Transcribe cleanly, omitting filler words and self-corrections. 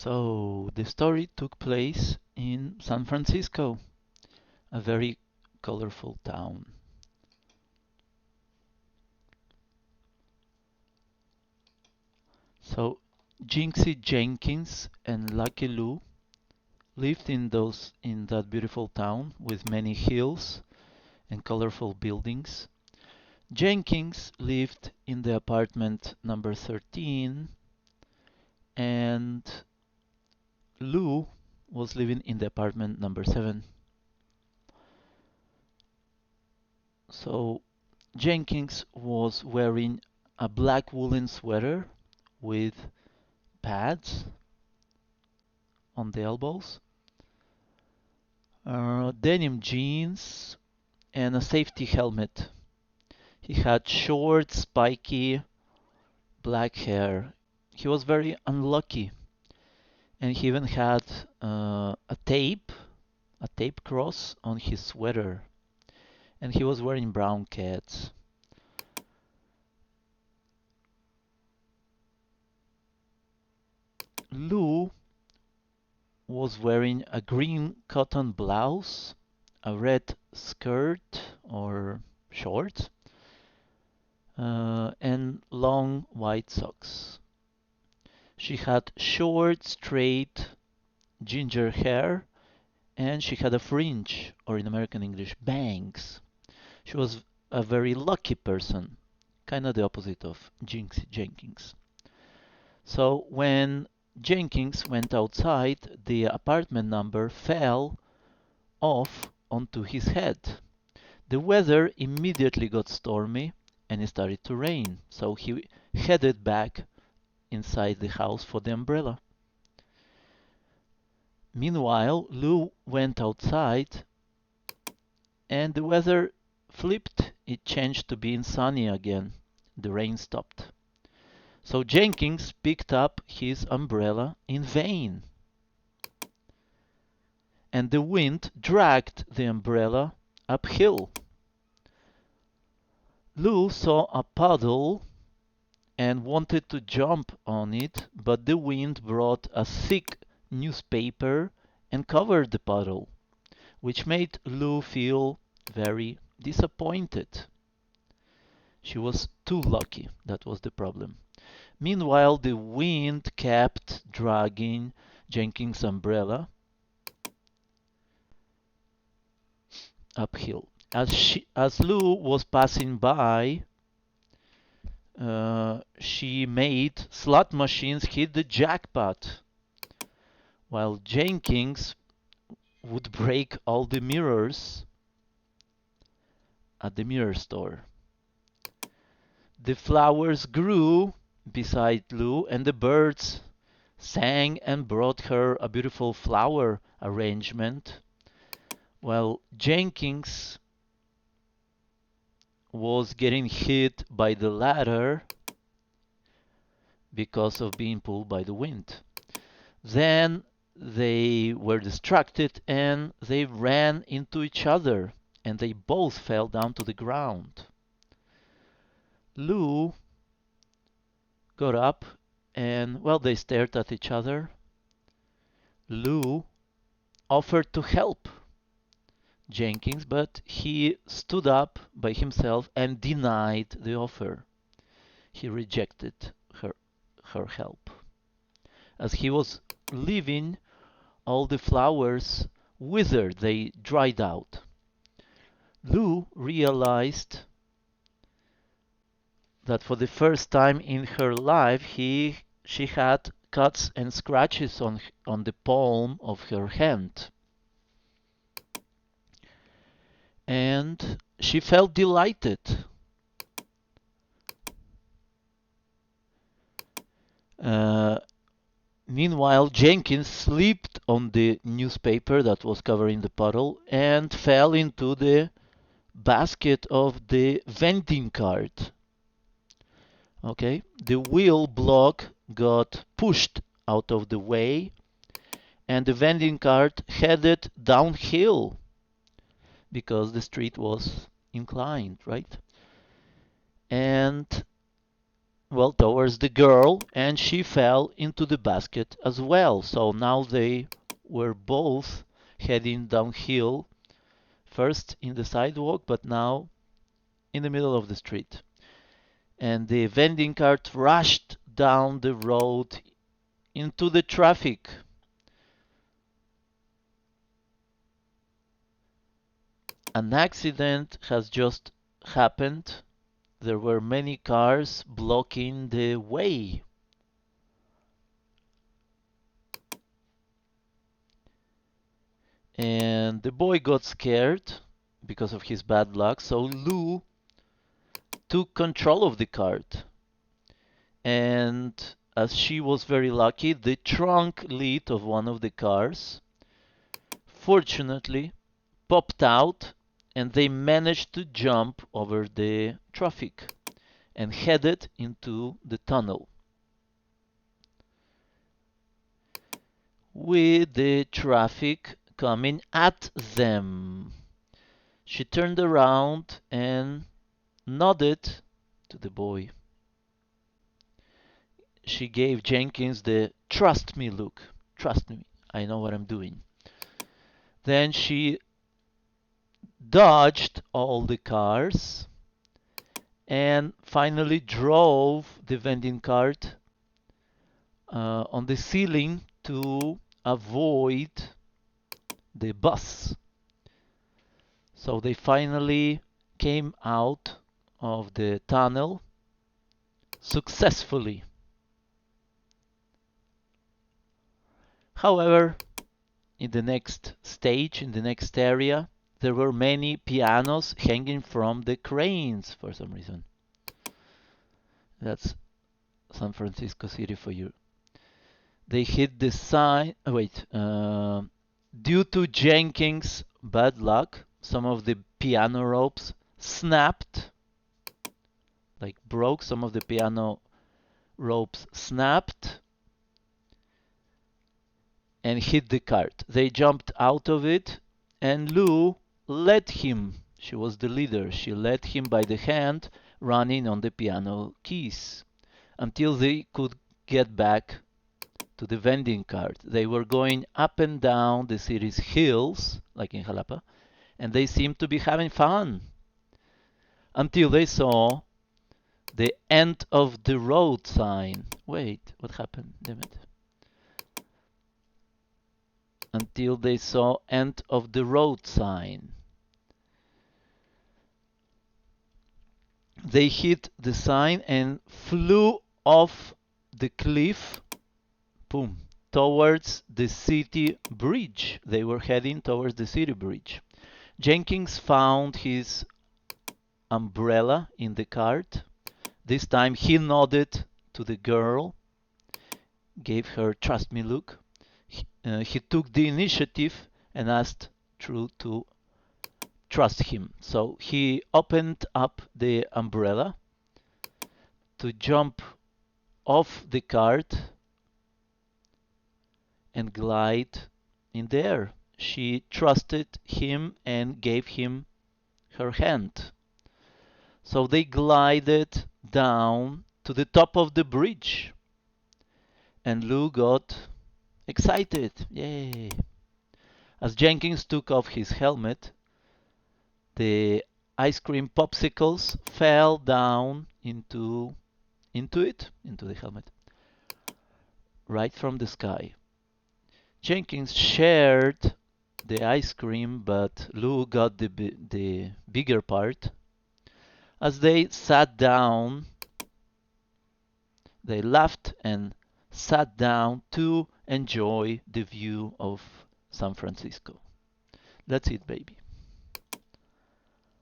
So the story took place in San Francisco, a very colorful town. So Jinxy Jenkins and Lucky Lou lived in that beautiful town with many hills and colorful buildings. Jenkins lived in the apartment number 13 and Lou was living in the apartment number 7. So Jenkins was wearing a black woolen sweater with pads on the elbows, denim jeans, and a safety helmet. He had short, spiky black hair. He was very unlucky, and he even had a tape cross on his sweater, and he was wearing brown cats. Lou was wearing a green cotton blouse, a red skirt or shorts, and long white socks. She had short, straight, ginger hair, and she had a fringe, or in American English, bangs. She was a very lucky person, kind of the opposite of Jinxie Jenkins. So when Jenkins went outside, the apartment number fell off onto his head. The weather immediately got stormy and it started to rain, so he headed back inside the house for the umbrella. Meanwhile, Lou went outside and the weather flipped. It changed to being sunny again. The rain stopped. So Jenkins picked up his umbrella in vain, and the wind dragged the umbrella uphill. Lou saw a puddle and wanted to jump on it, but the wind brought a thick newspaper and covered the puddle, which made Lou feel very disappointed. She was too lucky, that was the problem. Meanwhile, the wind kept dragging Jenkins' umbrella uphill. As Lou was passing by, she made slot machines hit the jackpot, while Jenkins would break all the mirrors at the mirror store. The flowers grew beside Lou, and the birds sang and brought her a beautiful flower arrangement, while Jenkins was getting hit by the ladder because of being pulled by the wind. Then they were distracted and they ran into each other and they both fell down to the ground. Lou got up and, well, they stared at each other. Lou offered to help Jenkins, but he stood up by himself and denied the offer. He rejected her help. As he was leaving, all the flowers withered, they dried out. Lou realized that for the first time in her life she had cuts and scratches on the palm of her hand. And she felt delighted. Meanwhile, Jenkins slipped on the newspaper that was covering the puddle and fell into the basket of the vending cart. Okay, the wheel block got pushed out of the way and the vending cart headed downhill because the street was inclined, right? And well, towards the girl, and she fell into the basket as well. So now they were both heading downhill, first in the sidewalk, but now in the middle of the street. And the vending cart rushed down the road into the traffic. An accident has just happened. There were many cars blocking the way. And the boy got scared because of his bad luck, so Lou took control of the cart. And as she was very lucky, the trunk lid of one of the cars fortunately popped out, and they managed to jump over the traffic and headed into the tunnel. With the traffic coming at them, she turned around and nodded to the boy. She gave Jenkins the "trust me" look. Trust me, I know what I'm doing. Then she dodged all the cars and finally drove the vending cart on the ceiling to avoid the bus. So they finally came out of the tunnel successfully. However, in the next stage, in the next area, there were many pianos hanging from the cranes for some reason. That's San Francisco City for you. They hit the sign. Oh, wait. Due to Jenkins' bad luck, some of the piano ropes snapped, like broke. Some of the piano ropes snapped and hit the cart. They jumped out of it, and Lou led him. She was the leader. She led him by the hand, running on the piano keys until they could get back to the vending cart. They were going up and down the city's hills, like in Jalapa, and they seemed to be having fun until they saw the end of the road sign. Wait, what happened? Damn it. Until they saw end of the road sign. They hit the sign and flew off the cliff, boom, towards the city bridge. They were heading towards the city bridge. Jenkins found his umbrella in the cart. This time he nodded to the girl, gave her "trust me" look. He took the initiative and asked True to trust him. So he opened up the umbrella to jump off the cart and glide in the air. She trusted him and gave him her hand. So they glided down to the top of the bridge, and Lou got excited. Yay! As Jenkins took off his helmet, the ice cream popsicles fell down into the helmet, right from the sky. Jenkins shared the ice cream, but Lou got the bigger part. As they sat down, they laughed and sat down to enjoy the view of San Francisco. That's it, baby.